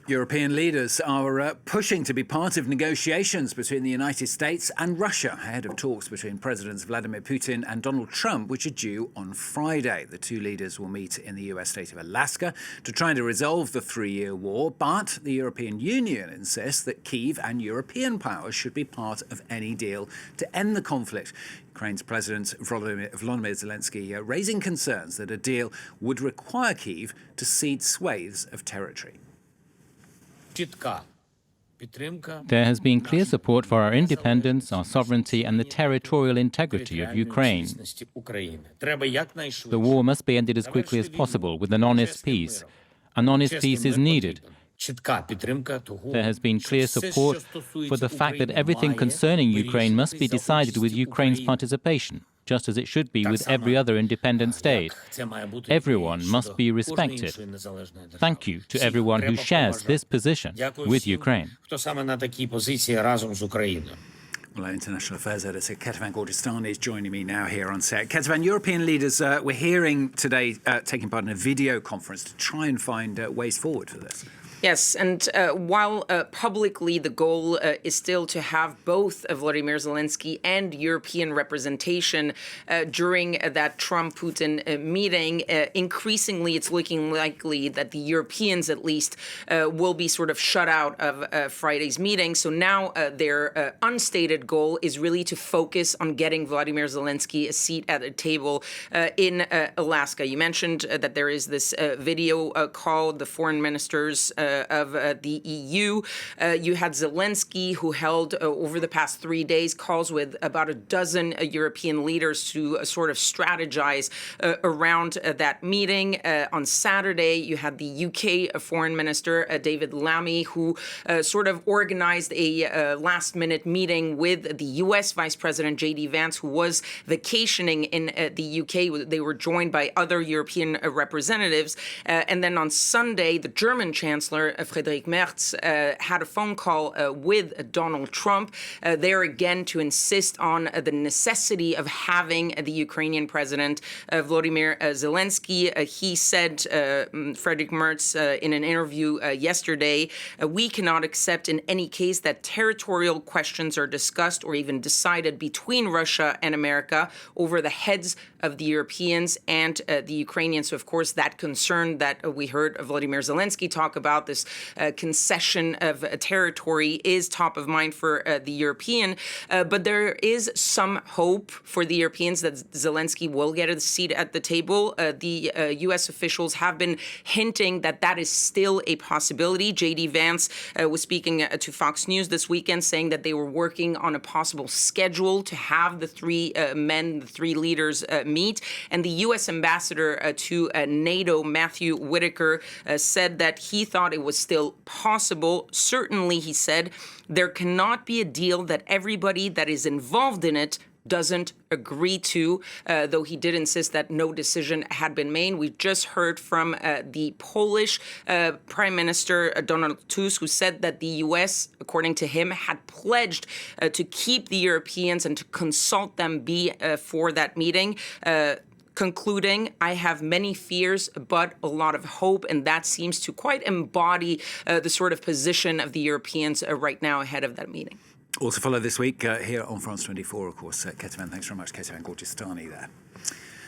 European leaders are pushing to be part of negotiations between the United States and Russia ahead of talks between Presidents Vladimir Putin and Donald Trump, which are due on Friday. The two leaders will meet in the US state of Alaska to try to resolve the three-year war, but the European Union insists that Kyiv and European powers should be part of any deal to end the conflict. Ukraine's President Vladimir Zelensky raising concerns that a deal would require Kyiv to cede swathes of territory. There has been clear support for our independence, our sovereignty and the territorial integrity of Ukraine. The war must be ended as quickly as possible with an honest peace. An honest peace is needed. There has been clear support for the fact that everything concerning Ukraine must be decided with Ukraine's participation, just as it should be with every other independent state. Everyone must be respected. Thank you to everyone who shares this position with Ukraine. Well, our International Affairs Editor Kethevane Gorjestani is joining me now here on set. Kethevane, European leaders we're hearing today taking part in a video conference to try and find ways forward for this. Yes, and while publicly the goal is still to have both Vladimir Zelensky and European representation during that Trump-Putin meeting, increasingly it's looking likely that the Europeans at least will be sort of shut out of Friday's meeting. So now their unstated goal is really to focus on getting Vladimir Zelensky a seat at a table in Alaska. You mentioned that there is this video call, the foreign ministers of the EU. You had Zelensky, who held over the past 3 days calls with about a dozen European leaders to sort of strategize around that meeting. On Saturday, you had the UK Foreign Minister, David Lammy, who sort of organized a last-minute meeting with the US Vice President J.D. Vance, who was vacationing in the UK. They were joined by other European representatives. And then on Sunday, the German Chancellor, Friedrich Merz, had a phone call with Donald Trump, there again to insist on the necessity of having the Ukrainian President Vladimir Zelensky. He said, Friedrich Merz, in an interview yesterday, we cannot accept in any case that territorial questions are discussed or even decided between Russia and America over the heads of the Europeans and the Ukrainians. So, of course, that concern that we heard Vladimir Zelensky talk about, this concession of territory, is top of mind for the European. But there is some hope for the Europeans that Zelensky will get a seat at the table. The U.S. officials have been hinting that that is still a possibility. J.D. Vance was speaking to Fox News this weekend, saying that they were working on a possible schedule to have the three the three leaders meet. And the U.S. ambassador to NATO, Matthew Whitaker, said that he thought it was still possible. Certainly, he said, there cannot be a deal that everybody that is involved in it doesn't agree to, though he did insist that no decision had been made. We've just heard from the Polish Prime Minister Donald Tusk, who said that the U.S., according to him, had pledged to keep the Europeans and to consult them for that meeting. Concluding, I have many fears, but a lot of hope, and that seems to quite embody the sort of position of the Europeans right now ahead of that meeting. Also follow this week here on France 24, of course. Kethevane, thanks very much. Kethevane Gorjestani there.